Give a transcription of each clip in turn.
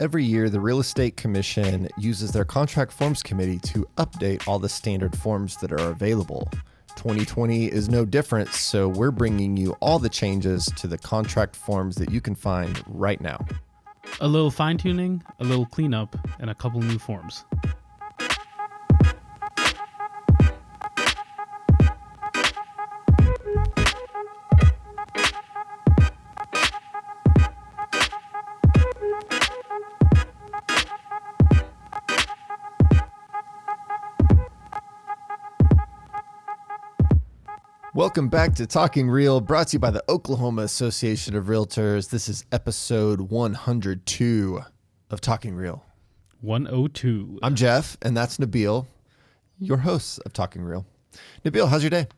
Every year, the Real Estate Commission uses their Contract Forms Committee to update all the standard forms that are available. 2020 is no different, so we're bringing you all the changes to the contract forms that you can find right now. A little fine-tuning, a little cleanup, and a couple new forms. Welcome back to Talking Real, brought to you by the Oklahoma Association of Realtors. This is episode 102 of Talking Real. 102. I'm Jeff, and that's Nabil, your host of Talking Real. Nabil, how's your day?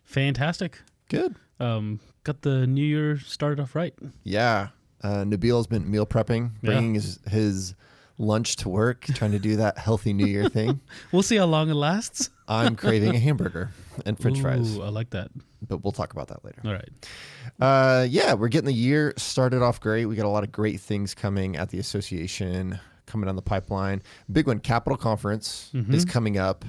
Fantastic. Good. Got the new year started off right. Yeah. Nabil's been meal prepping, bringing his lunch to work, trying to do that healthy New Year thing. We'll see how long it lasts. I'm craving a hamburger and French fries. I like that. But we'll talk about that later. All right. Yeah, we're getting the year started off great. We got a lot of great things coming at the association, coming down the pipeline. Big one, Capital Conference is coming up,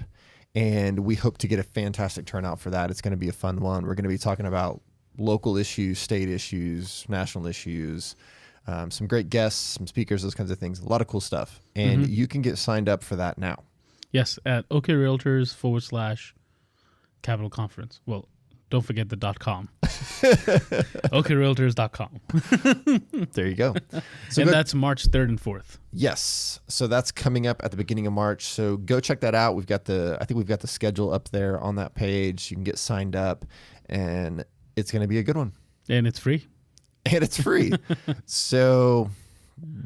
and we hope to get a fantastic turnout for that. It's going to be a fun one. We're going to be talking about local issues, state issues, national issues, some great guests, some speakers, those kinds of things. A lot of cool stuff. And you can get signed up for that now. Yes, at OKRealtors/Capital Conference. Well, don't forget the .com. OKRealtors.com. There you go. So and that's March 3rd and 4th. Yes. So that's coming up at the beginning of March. So go check that out. I think we've got the schedule up there on that page. You can get signed up, and it's going to be a good one. And it's free. And it's free. So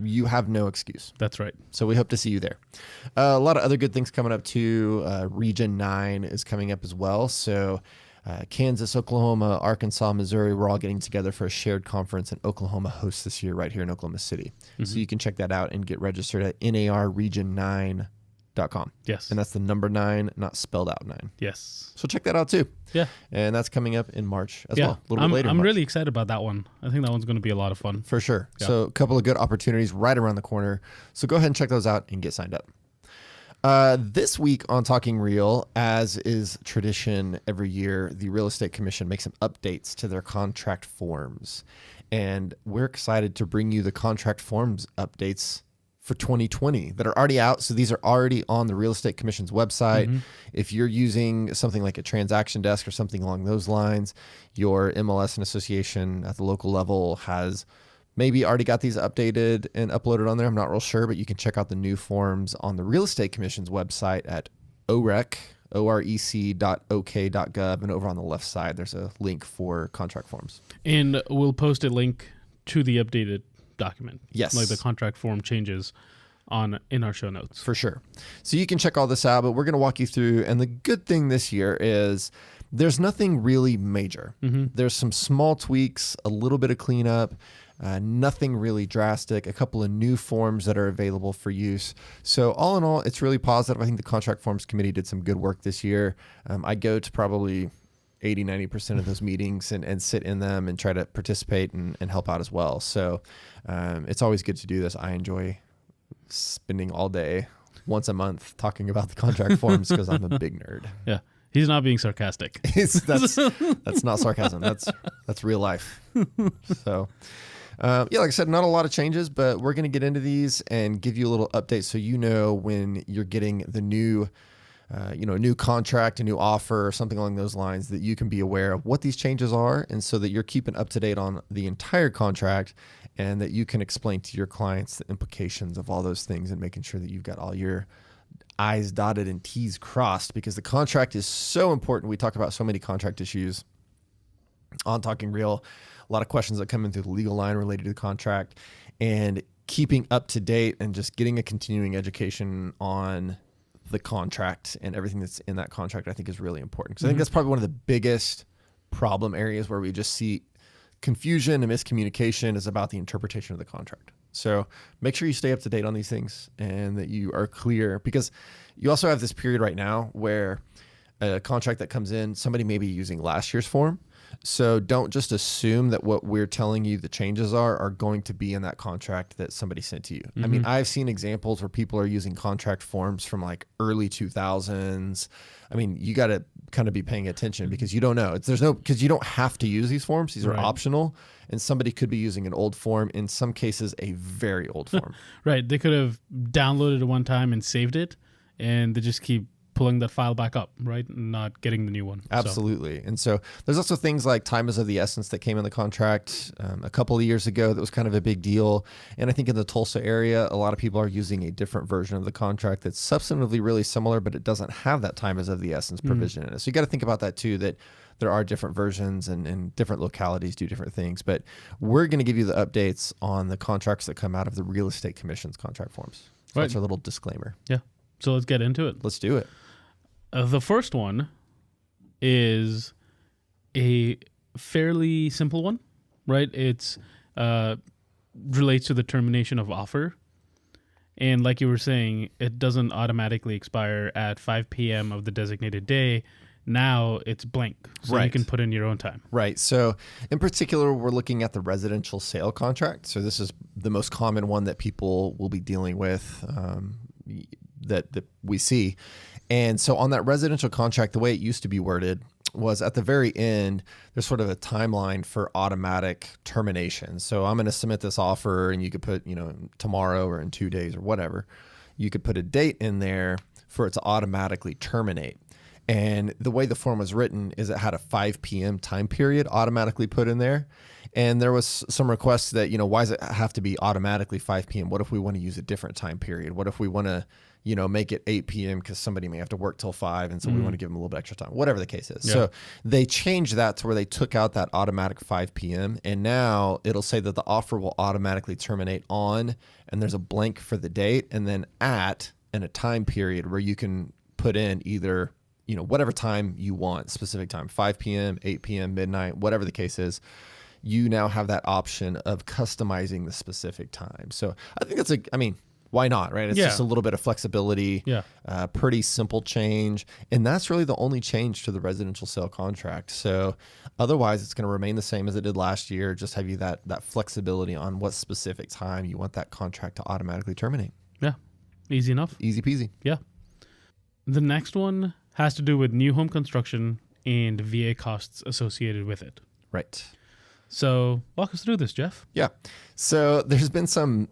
you have no excuse. That's right. So we hope to see you there. A lot of other good things coming up too. Region 9 is coming up as well. So Kansas, Oklahoma, Arkansas, Missouri, we're all getting together for a shared conference, and Oklahoma hosts this year right here in Oklahoma City. So you can check that out and get registered at narregion9.com. Yes. And that's the number 9, not spelled out 9. Yes. So check that out too. Yeah. And that's coming up in March as well. A little bit later. I'm really excited about that one. I think that one's going to be a lot of fun. For sure. Yeah. So a couple of good opportunities right around the corner. So go ahead and check those out and get signed up. This week on Talking Real, as is tradition every year, the Real Estate Commission makes some updates to their contract forms. And we're excited to bring you the contract forms updates for 2020 that are already out. So these are already on the Real Estate Commission's website. If you're using something like a transaction desk or something along those lines, your MLS and association at the local level has maybe already got these updated and uploaded on there. I'm not real sure, but you can check out the new forms on the Real Estate Commission's website at orec.ok.gov. And over on the left side, there's a link for contract forms. And we'll post a link to the updated document. Yes. Like the contract form changes in our show notes. For sure. So you can check all this out, but we're going to walk you through. And the good thing this year is there's nothing really major. There's some small tweaks, a little bit of cleanup, nothing really drastic, a couple of new forms that are available for use. So all in all, it's really positive. I think the Contract Forms Committee did some good work this year. I go to probably 80-90% of those meetings and sit in them and try to participate and help out as well. So it's always good to do this. I enjoy spending all day once a month talking about the contract forms because I'm a big nerd. Yeah. He's not being sarcastic. That's not sarcasm. That's real life. So like I said, not a lot of changes, but we're going to get into these and give you a little update so you know when you're getting the new a new contract, a new offer, or something along those lines, that you can be aware of what these changes are, and so that you're keeping up to date on the entire contract, and that you can explain to your clients the implications of all those things and making sure that you've got all your I's dotted and T's crossed, because the contract is so important. We talk about so many contract issues on Talking Real, a lot of questions that come in through the legal line related to the contract, and keeping up to date and just getting a continuing education on the contract and everything that's in that contract, I think is really important. Because I think that's probably one of the biggest problem areas where we just see confusion and miscommunication is about the interpretation of the contract. So make sure you stay up to date on these things and that you are clear, because you also have this period right now where a contract that comes in, somebody may be using last year's form. So don't just assume that what we're telling you the changes are going to be in that contract that somebody sent to you. I mean, I've seen examples where people are using contract forms from like early 2000s. I mean, you got to kind of be paying attention because you don't know. Because you don't have to use these forms. These are optional. And somebody could be using an old form, in some cases, a very old form. Right. They could have downloaded it one time and saved it, and they just keep pulling that file back up, right? And not getting the new one. Absolutely. And so there's also things like time is of the essence that came in the contract a couple of years ago that was kind of a big deal. And I think in the Tulsa area, a lot of people are using a different version of the contract that's substantively really similar, but it doesn't have that time is of the essence provision in it. So you got to think about that too, that there are different versions and different localities do different things. But we're going to give you the updates on the contracts that come out of the Real Estate Commission's contract forms. So that's our little disclaimer. Yeah. So let's get into it. Let's do it. The first one is a fairly simple one, right? It's relates to the termination of offer. And like you were saying, it doesn't automatically expire at 5 p.m. of the designated day. Now it's blank, so you can put in your own time. Right. So in particular, we're looking at the residential sale contract. So this is the most common one that people will be dealing with that we see. And so on that residential contract, the way it used to be worded was at the very end, there's sort of a timeline for automatic termination. So I'm going to submit this offer and you could put, tomorrow or in 2 days or whatever. You could put a date in there for it to automatically terminate. And the way the form was written is it had a 5 p.m. time period automatically put in there. And there was some requests that, why does it have to be automatically 5 p.m.? What if we want to use a different time period? What if we want to, make it 8 p.m. because somebody may have to work till 5 and so we want to give them a little bit extra time, whatever the case is. Yeah. So they changed that to where they took out that automatic 5 p.m. and now it'll say that the offer will automatically terminate on, and there's a blank for the date, and then at in a time period where you can put in either whatever time you want, specific time, 5 p.m., 8 p.m., midnight, whatever the case is, you now have that option of customizing the specific time. So I think that's why not, right? It's just a little bit of flexibility, pretty simple change. And that's really the only change to the residential sale contract. So otherwise it's going to remain the same as it did last year. Just have you that flexibility on what specific time you want that contract to automatically terminate. Yeah. Easy enough. Easy peasy. Yeah. The next one has to do with new home construction and VA costs associated with it. Right. So walk us through this, Jeff. Yeah. So there's been some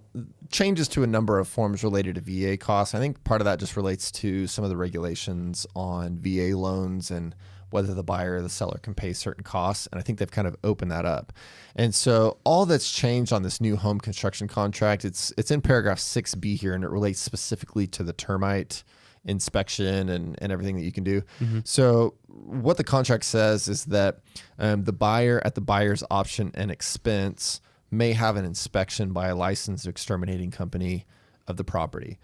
changes to a number of forms related to VA costs. I think part of that just relates to some of the regulations on VA loans and whether the buyer or the seller can pay certain costs. And I think they've kind of opened that up. And so all that's changed on this new home construction contract, it's in paragraph 6B here, and it relates specifically to the termite inspection and everything that you can do. So what the contract says is that the buyer at the buyer's option and expense may have an inspection by a licensed exterminating company of the property.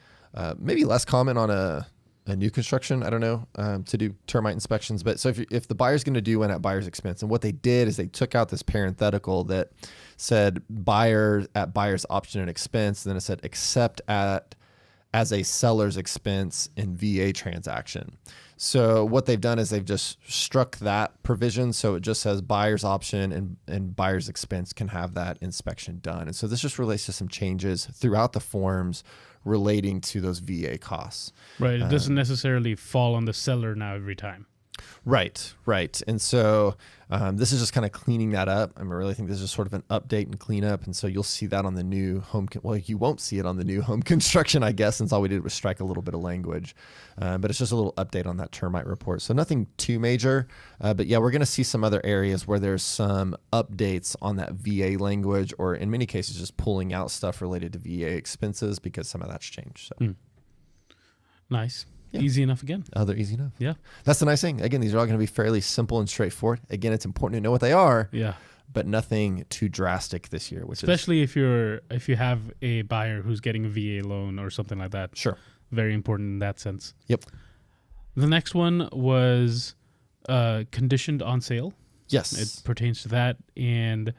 Maybe less common on a new construction, I don't know, to do termite inspections. But so if the buyer's going to do one at buyer's expense, and what they did is they took out this parenthetical that said buyer at buyer's option and expense, and then it said except as a seller's expense in VA transaction. So what they've done is they've just struck that provision. So it just says buyer's option and buyer's expense can have that inspection done. And so this just relates to some changes throughout the forms relating to those VA costs. Right. It doesn't necessarily fall on the seller now every time. Right. And so this is just kind of cleaning that up. I really think this is sort of an update and cleanup. And so you'll see that on the new you won't see it on the new home construction, I guess, since all we did was strike a little bit of language. But it's just a little update on that termite report. So nothing too major. But yeah, we're going to see some other areas where there's some updates on that VA language, or in many cases, just pulling out stuff related to VA expenses because some of that's changed. So. Nice. Yeah. Easy enough again. They're easy enough. Yeah. That's the nice thing. Again, these are all going to be fairly simple and straightforward. Again, it's important to know what they are. Yeah. But nothing too drastic this year. Especially if you have a buyer who's getting a VA loan or something like that. Sure. Very important in that sense. Yep. The next one was conditioned on sale. Yes. It pertains to that. And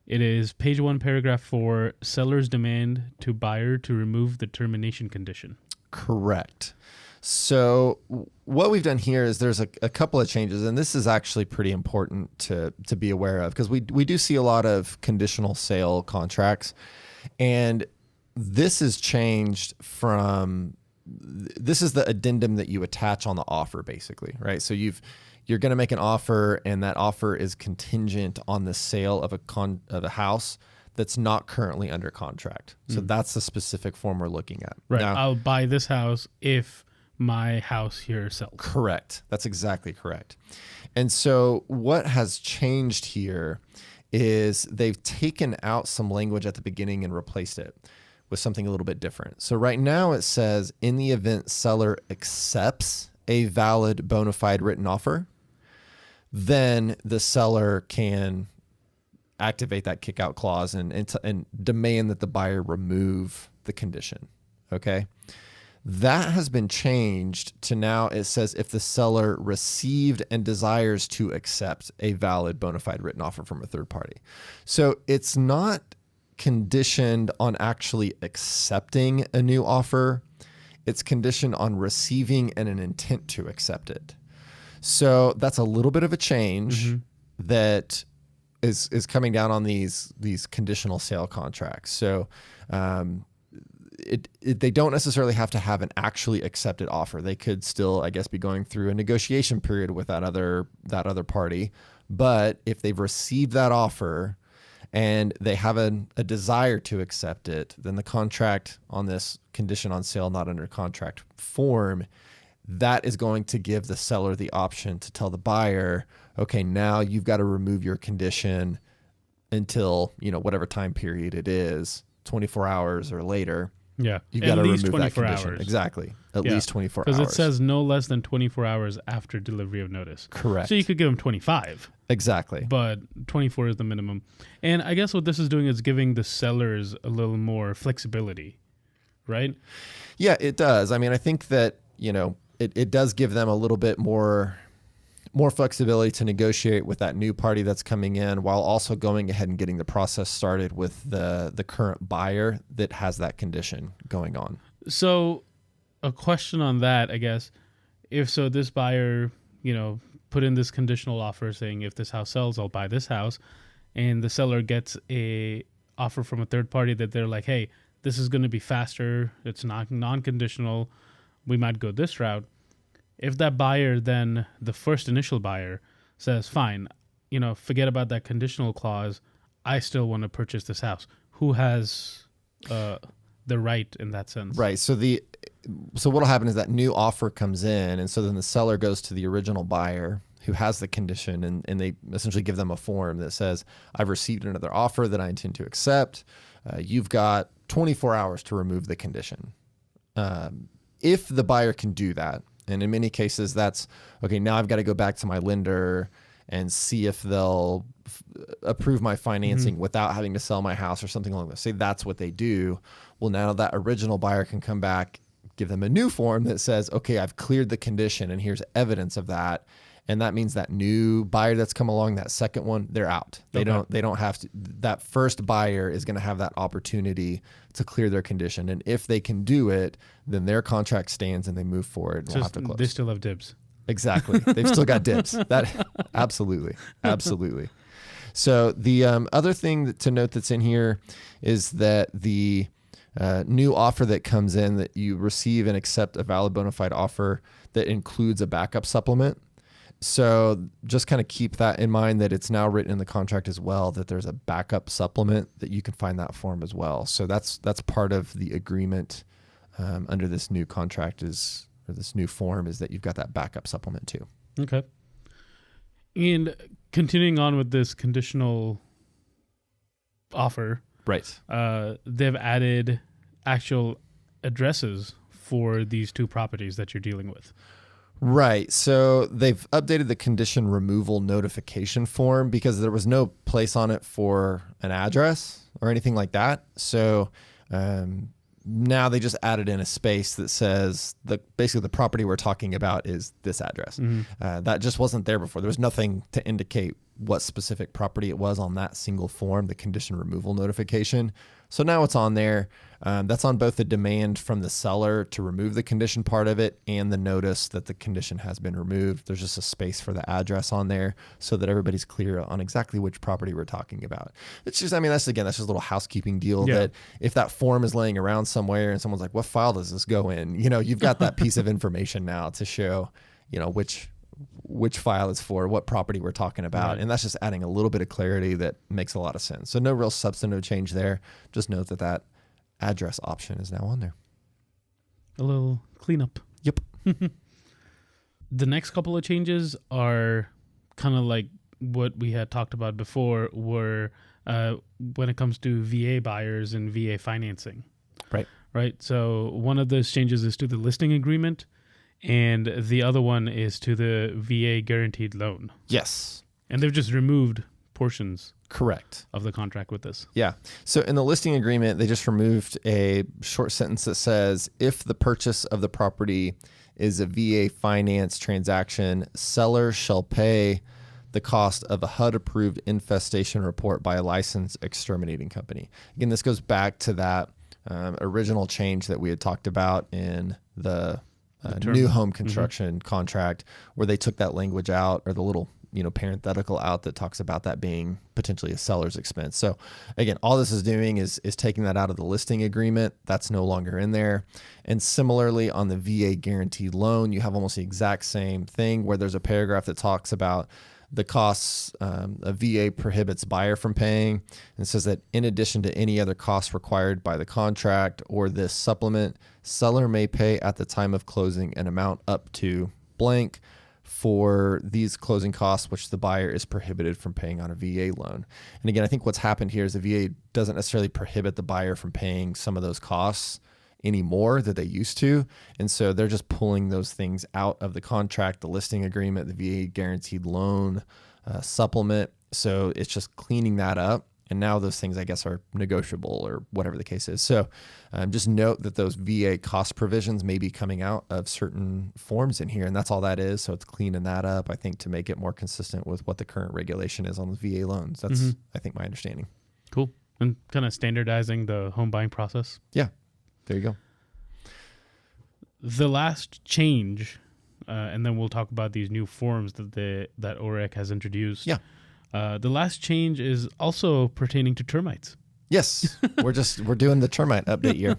it is page 1, paragraph 4, seller's demand to buyer to remove the termination condition. Correct. So what we've done here is there's a couple of changes, and this is actually pretty important to be aware of, because we do see a lot of conditional sale contracts, and this is changed from, this is the addendum that you attach on the offer, basically, right? So you're going to make an offer, and that offer is contingent on the sale of a house that's not currently under contract. So that's the specific form we're looking at. Right. Now, I'll buy this house if my house here sells. Correct. That's exactly correct. And so what has changed here is they've taken out some language at the beginning and replaced it with something a little bit different. So right now it says, in the event seller accepts a valid bona fide written offer, then the seller can activate that kick out clause and demand that the buyer remove the condition. Okay. That has been changed to now it says if the seller received and desires to accept a valid bona fide written offer from a third party. So it's not conditioned on actually accepting a new offer. It's conditioned on receiving and an intent to accept it. So that's a little bit of a change that is coming down on these conditional sale contracts. So they don't necessarily have to have an actually accepted offer. They could still, I guess, be going through a negotiation period with that other party. But if they've received that offer and they have a desire to accept it, then the contract on this condition on sale not under contract form, that is going to give the seller the option to tell the buyer, okay, now you've got to remove your condition until, whatever time period it is, 24 hours or later. Yeah. You've got to remove that 24 condition. hours. Exactly. At least 24 hours. Because it says no less than 24 hours after delivery of notice. Correct. So you could give them 25. Exactly. But 24 is the minimum. And I guess what this is doing is giving the sellers a little more flexibility, right? Yeah, it does. I mean, I think that, it does give them a little bit more flexibility to negotiate with that new party that's coming in, while also going ahead and getting the process started with the current buyer that has that condition going on. So a question on that, I guess, if so this buyer, put in this conditional offer saying, if this house sells, I'll buy this house, and the seller gets a offer from a third party that they're like, hey, this is going to be faster, it's not non-conditional, we might go this route. If that buyer, then the first initial buyer, says, fine, forget about that conditional clause, I still want to purchase this house, who has the right in that sense? Right. So what'll happen is that new offer comes in, and so then the seller goes to the original buyer who has the condition, and they essentially give them a form that says, I've received another offer that I intend to accept. You've got 24 hours to remove the condition. If the buyer can do that, and in many cases that's, okay, now I've got to go back to my lender and see if they'll approve my financing without having to sell my house or something along those. Say that's what they do. Well, now that original buyer can come back, give them a new form that says, okay, I've cleared the condition and here's evidence of that. And that means that new buyer that's come along, that second one, they're out. They don't have to, that first buyer is going to have that opportunity to clear their condition. And if they can do it, then their contract stands and they move forward and we'll have to close. They still have dibs. Exactly. They've still got dibs. That absolutely. So the other thing to note that's in here is that the new offer that comes in, that you receive and accept a valid bona fide offer that includes a backup supplement. So just kind of keep that in mind, that it's now written in the contract as well, that there's a backup supplement that you can find that form as well. So that's part of the agreement under this new contract or this new form, is that you've got that backup supplement too. Okay. And continuing on with this conditional offer, right? They've added actual addresses for these two properties that you're dealing with. Right. So they've updated the condition removal notification form because there was no place on it for an address or anything like that. So now they just added in a space that says basically the property we're talking about is this address. That just wasn't there before. There was nothing to indicate what specific property it was on that single form, the condition removal notification. So now it's on there. That's on both the demand from the seller to remove the condition part of it and the notice that the condition has been removed. There's just a space for the address on there so that everybody's clear on exactly which property we're talking about. It's just, I mean, that's just a little housekeeping deal that if that form is laying around somewhere and someone's like, what file does this go in? You've got that piece of information now to show, which file it's for, what property we're talking about. Right. And that's just adding a little bit of clarity that makes a lot of sense. So no real substantive change there. Just note that address option is now on there. A little cleanup. Yep. The next couple of changes are kind of like what we had talked about before, were when it comes to VA buyers and VA financing. Right. So one of those changes is to the listing agreement, and the other one is to the VA guaranteed loan. Yes. And they've just removed portions. Correct. Of the contract with this. Yeah. So in the listing agreement, they just removed a short sentence that says, if the purchase of the property is a VA finance transaction, seller shall pay the cost of a HUD-approved infestation report by a licensed exterminating company. Again, this goes back to that original change that we had talked about in the new home construction contract, where they took that language out, or the little parenthetical out that talks about that being potentially a seller's expense. So again, all this is doing is taking that out of the listing agreement. That's no longer in there. And similarly, on the VA guaranteed loan, you have almost the exact same thing, where there's a paragraph that talks about the costs a VA prohibits buyer from paying, and says that in addition to any other costs required by the contract or this supplement, seller may pay at the time of closing an amount up to blank for these closing costs, which the buyer is prohibited from paying on a VA loan. And again, I think what's happened here is the VA doesn't necessarily prohibit the buyer from paying some of those costs anymore that they used to. And so they're just pulling those things out of the contract, the listing agreement, the VA guaranteed loan supplement. So it's just cleaning that up. And now those things, I guess, are negotiable or whatever the case is. So just note that those VA cost provisions may be coming out of certain forms in here, and that's all that is. So it's cleaning that up, I think, to make it more consistent with what the current regulation is on the VA loans. That's, I think, my understanding. Cool. And kind of standardizing the home buying process. Yeah. There you go. The last change, and then we'll talk about these new forms that OREC has introduced. Yeah. The last change is also pertaining to termites. Yes. we're doing the termite update year.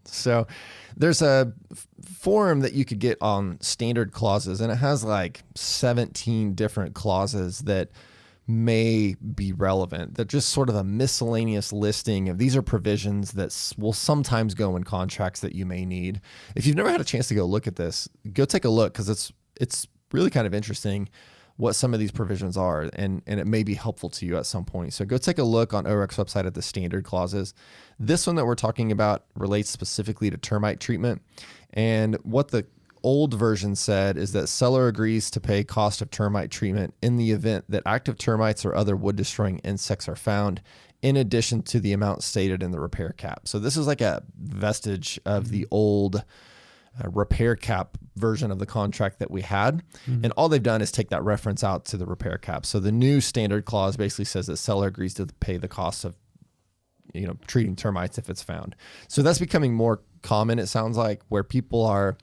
So there's a form that you could get on standard clauses, and it has like 17 different clauses that may be relevant. They're just sort of a miscellaneous listing of these are provisions that will sometimes go in contracts that you may need. If you've never had a chance to go look at this, go take a look, because it's really kind of interesting what some of these provisions are, and it may be helpful to you at some point. So go take a look on OREC's website at the standard clauses. This one that we're talking about relates specifically to termite treatment, and what the old version said is that seller agrees to pay cost of termite treatment in the event that active termites or other wood destroying insects are found, in addition to the amount stated in the repair cap. So this is like a vestige of the old repair cap version of the contract that we had. And all they've done is take that reference out to the repair cap. So the new standard clause basically says that seller agrees to pay the cost of treating termites if it's found. So that's becoming more common, it sounds like, where people are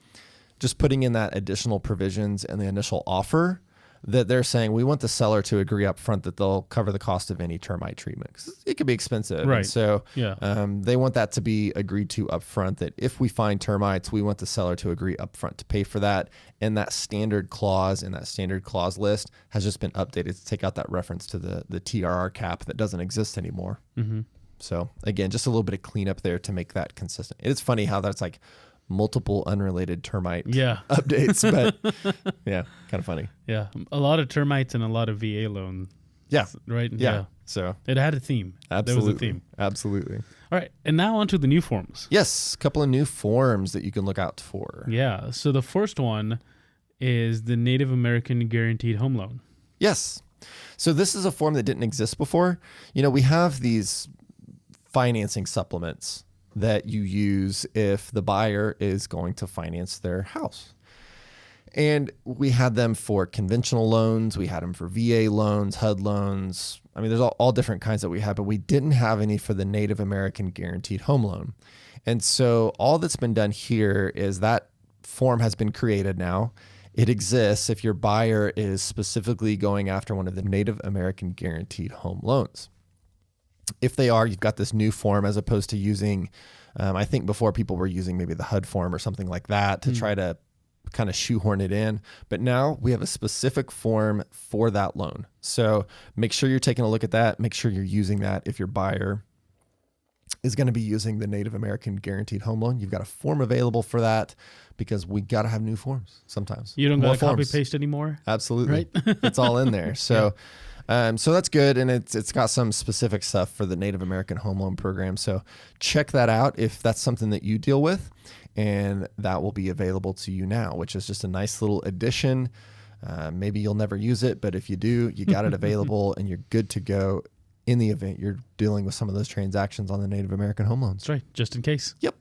just putting in that additional provisions in the initial offer, that they're saying we want the seller to agree up front that they'll cover the cost of any termite treatment, because it could be expensive. Right. And so yeah. They want that to be agreed to up front, that if we find termites, we want the seller to agree up front to pay for that. And that standard clause in that standard clause list has just been updated to take out that reference to the TRR cap that doesn't exist anymore. So again, just a little bit of cleanup there to make that consistent. It's funny how that's like multiple unrelated termite updates, but yeah, kind of funny. Yeah. A lot of termites and a lot of VA loan. Yeah. Right? Yeah. So it had a theme. Absolutely. There was a theme. Absolutely. All right. And now on to the new forms. Yes. A couple of new forms that you can look out for. Yeah. So the first one is the Native American Guaranteed Home Loan. Yes. So this is a form that didn't exist before. We have these financing supplements that you use if the buyer is going to finance their house. And we had them for conventional loans. We had them for VA loans, HUD loans. I mean, there's all different kinds that we had, but we didn't have any for the Native American Guaranteed Home Loan. And so all that's been done here is that form has been created now. It exists if your buyer is specifically going after one of the Native American Guaranteed Home Loans. If they are, you've got this new form as opposed to using, I think before people were using maybe the HUD form or something like that to try to kind of shoehorn it in. But now we have a specific form for that loan. So make sure you're taking a look at that. Make sure you're using that if your buyer is going to be using the Native American Guaranteed Home Loan. You've got a form available for that because we got to have new forms sometimes. You don't got to copy paste anymore. Absolutely. Right? It's all in there. So, so that's good. And it's got some specific stuff for the Native American Home Loan Program. So check that out if that's something that you deal with. And that will be available to you now, which is just a nice little addition. Maybe you'll never use it, but if you do, you got it available and you're good to go in the event you're dealing with some of those transactions on the Native American home loans. That's right, just in case. Yep.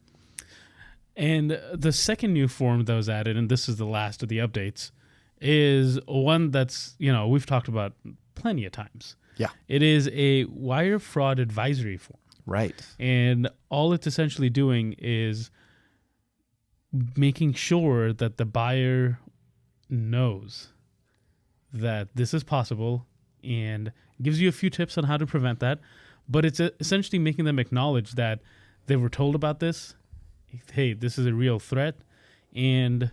And the second new form that was added, and this is the last of the updates, is one that's, we've talked about plenty of times. Yeah. It is a wire fraud advisory form. Right. And all it's essentially doing is making sure that the buyer knows that this is possible and gives you a few tips on how to prevent that. But it's essentially making them acknowledge that they were told about this. Hey, this is a real threat. And,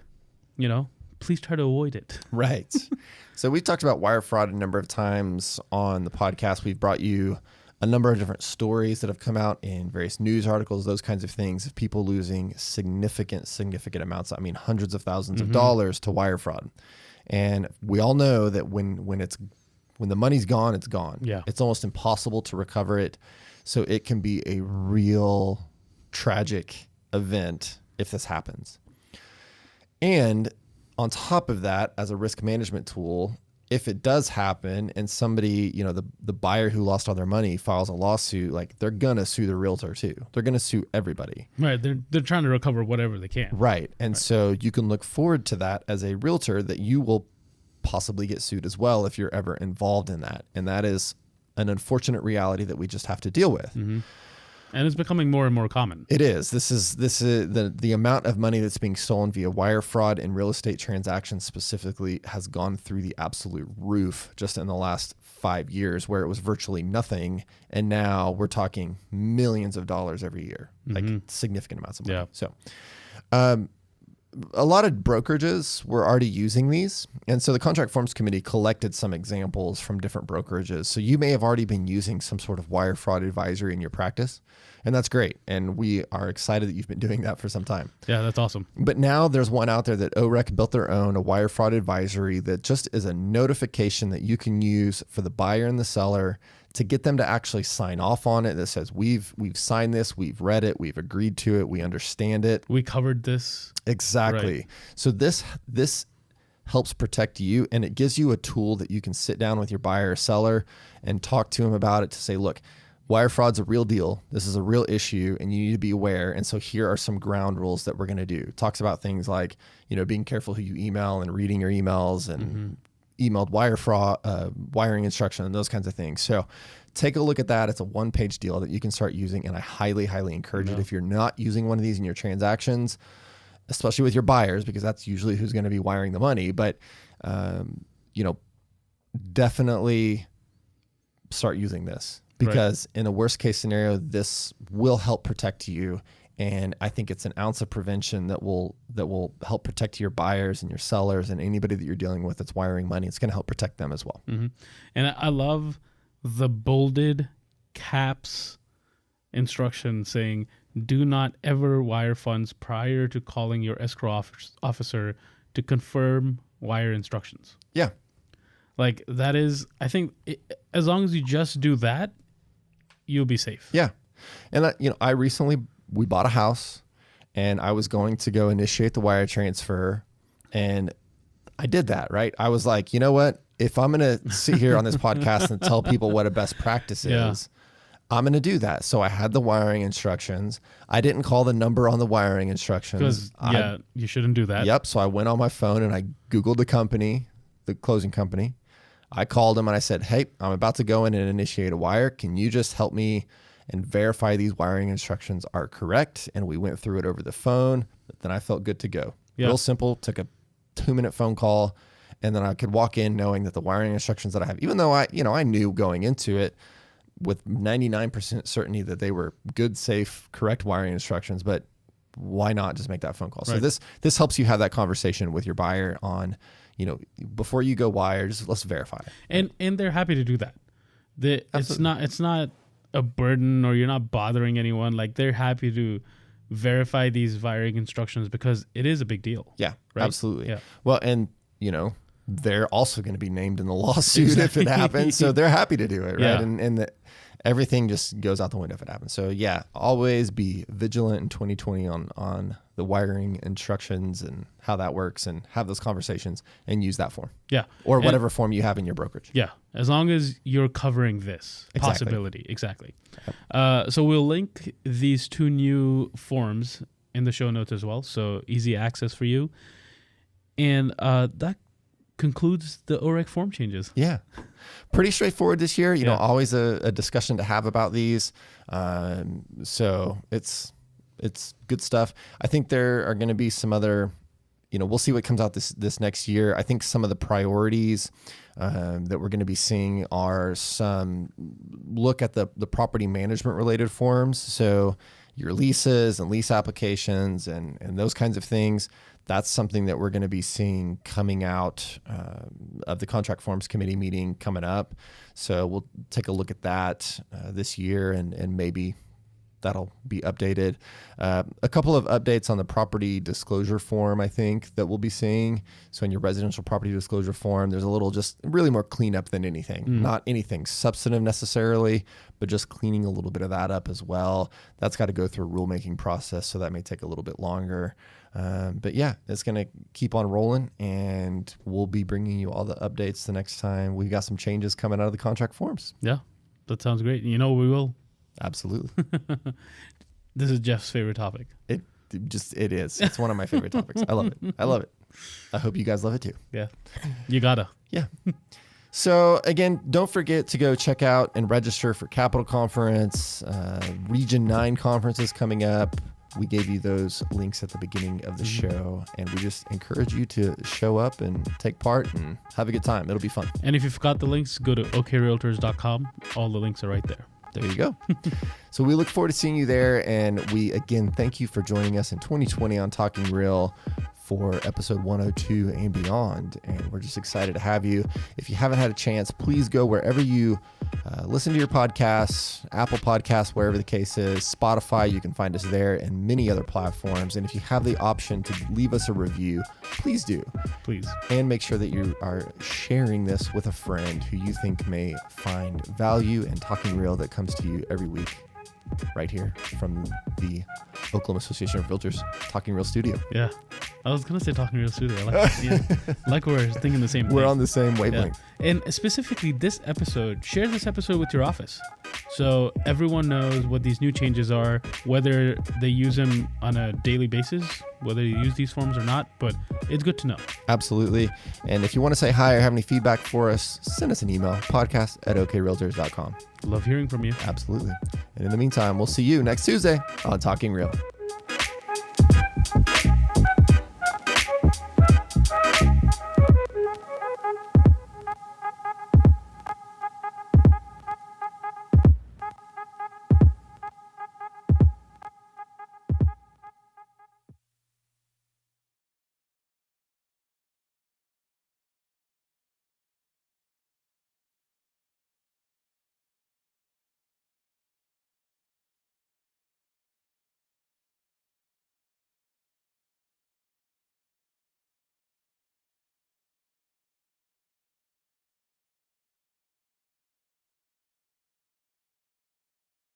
please try to avoid it. Right. So we've talked about wire fraud a number of times on the podcast. We've brought you a number of different stories that have come out in various news articles, those kinds of things, of people losing significant amounts, I mean, hundreds of thousands of dollars to wire fraud. And we all know that when the money's gone, it's gone. Yeah. It's almost impossible to recover it. So it can be a real tragic event if this happens. And on top of that, as a risk management tool, if it does happen and somebody, the buyer who lost all their money files a lawsuit, like they're going to sue the realtor too. They're going to sue everybody. Right. They're trying to recover whatever they can. Right. And so you can look forward to that as a realtor, that you will possibly get sued as well if you're ever involved in that. And that is an unfortunate reality that we just have to deal with. Mm-hmm. And it's becoming more and more common. It is. This is the amount of money that's being stolen via wire fraud and real estate transactions specifically has gone through the absolute roof just in the last 5 years, where it was virtually nothing. And now we're talking millions of dollars every year, like significant amounts of money. Yeah. So, a lot of brokerages were already using these. And so the Contract Forms Committee collected some examples from different brokerages. So you may have already been using some sort of wire fraud advisory in your practice. And that's great. And we are excited that you've been doing that for some time. Yeah, that's awesome. But now there's one out there that OREC built their own, a wire fraud advisory that just is a notification that you can use for the buyer and the seller to get them to actually sign off on it, that says, we've signed this, we've read it, we've agreed to it, we understand it. We covered this. Exactly. Right. So this helps protect you, and it gives you a tool that you can sit down with your buyer or seller and talk to them about it, to say, look, wire fraud's a real deal. This is a real issue and you need to be aware. And so here are some ground rules that we're going to do. It talks about things like, being careful who you email and reading your emails and emailed wire fraud, wiring instruction, and those kinds of things. So take a look at that. It's a 1-page deal that you can start using. And I highly, highly encourage it if you're not using one of these in your transactions, especially with your buyers, because that's usually who's going to be wiring the money. But, definitely start using this, because in a worst case scenario, this will help protect you. And I think it's an ounce of prevention that will help protect your buyers and your sellers and anybody that you're dealing with that's wiring money. It's going to help protect them as well. Mm-hmm. And I love the bolded caps instruction saying, do not ever wire funds prior to calling your escrow officer to confirm wire instructions. Yeah. Like that is, I think as long as you just do that, you'll be safe. Yeah. And I recently, we bought a house and I was going to go initiate the wire transfer, and I did that, right? I was like, you know what? If I'm going to sit here on this podcast and tell people what a best practice is, I'm going to do that. So I had the wiring instructions. I didn't call the number on the wiring instructions. Because, you shouldn't do that. Yep. So I went on my phone and I Googled the company, the closing company. I called them and I said, hey, I'm about to go in and initiate a wire. Can you just help me and verify these wiring instructions are correct? And we went through it over the phone. But then I felt good to go. Yeah. Real simple. Took a 2-minute phone call. And then I could walk in knowing that the wiring instructions that I have, even though I knew going into it with 99% certainty that they were good, safe, correct wiring instructions, but why not just make that phone call? Right. So this helps you have that conversation with your buyer on, before you go wire, just let's verify. And they're happy to do that. It's not a burden, or you're not bothering anyone. Like, they're happy to verify these wiring instructions because it is a big deal. Yeah, right? absolutely. Yeah. Well, and they're also going to be named in the lawsuit if it happens. So they're happy to do it, right? Yeah. And everything just goes out the window if it happens. So yeah, always be vigilant in 2020 on the wiring instructions and how that works, and have those conversations and use that form. Yeah. Or whatever form you have in your brokerage. Yeah. As long as you're covering this possibility. Exactly. So we'll link these 2 new forms in the show notes as well. So easy access for you. And that concludes the OREC form changes. Yeah. Pretty straightforward this year. Always a discussion to have about these. So it's good stuff. I think there are going to be some other, we'll see what comes out this next year. I think some of the priorities that we're going to be seeing are some look at the property management related forms. So your leases and lease applications and those kinds of things. That's something that we're going to be seeing coming out of the Contract Forms Committee meeting coming up. So we'll take a look at that this year, and maybe that'll be updated. A couple of updates on the property disclosure form, I think, that we'll be seeing. So in your residential property disclosure form, there's a little just really more cleanup than anything. Not anything substantive necessarily, but just cleaning a little bit of that up as well. That's got to go through a rulemaking process, so that may take a little bit longer. But yeah, it's going to keep on rolling, and we'll be bringing you all the updates the next time we've got some changes coming out of the contract forms. Yeah, that sounds great. We will. Absolutely. This is Jeff's favorite topic. It is. It's one of my favorite topics. I love it. I hope you guys love it too. Yeah, you gotta. Yeah. So again, don't forget to go check out and register for Capital Conference. Region 9 conference is coming up. We gave you those links at the beginning of the show, and we just encourage you to show up and take part and have a good time. It'll be fun. And if you forgot the links, go to okrealtors.com. All the links are right there. There you go. So we look forward to seeing you there. And we, again, thank you for joining us in 2020 on Talking Real for episode 102 and beyond. And we're just excited to have you. If you haven't had a chance, please go wherever you listen to your podcasts, Apple Podcasts, wherever the case is, Spotify, you can find us there, and many other platforms. And if you have the option to leave us a review, please do. Please. And make sure that you are sharing this with a friend who you think may find value in Talking Real that comes to you every week right here from the Oklahoma Association of Realtors Talking Real Studio. Yeah. I was going to say Talking Real Studio. Like we're thinking the same thing. We're on the same wavelength. Yeah. And specifically this episode, share this episode with your office, so everyone knows what these new changes are, whether they use them on a daily basis, whether you use these forms or not, but it's good to know. Absolutely. And if you want to say hi or have any feedback for us, send us an email, podcast@okrealtors.com. Love hearing from you. Absolutely. And in the meantime, we'll see you next Tuesday on Talking Real.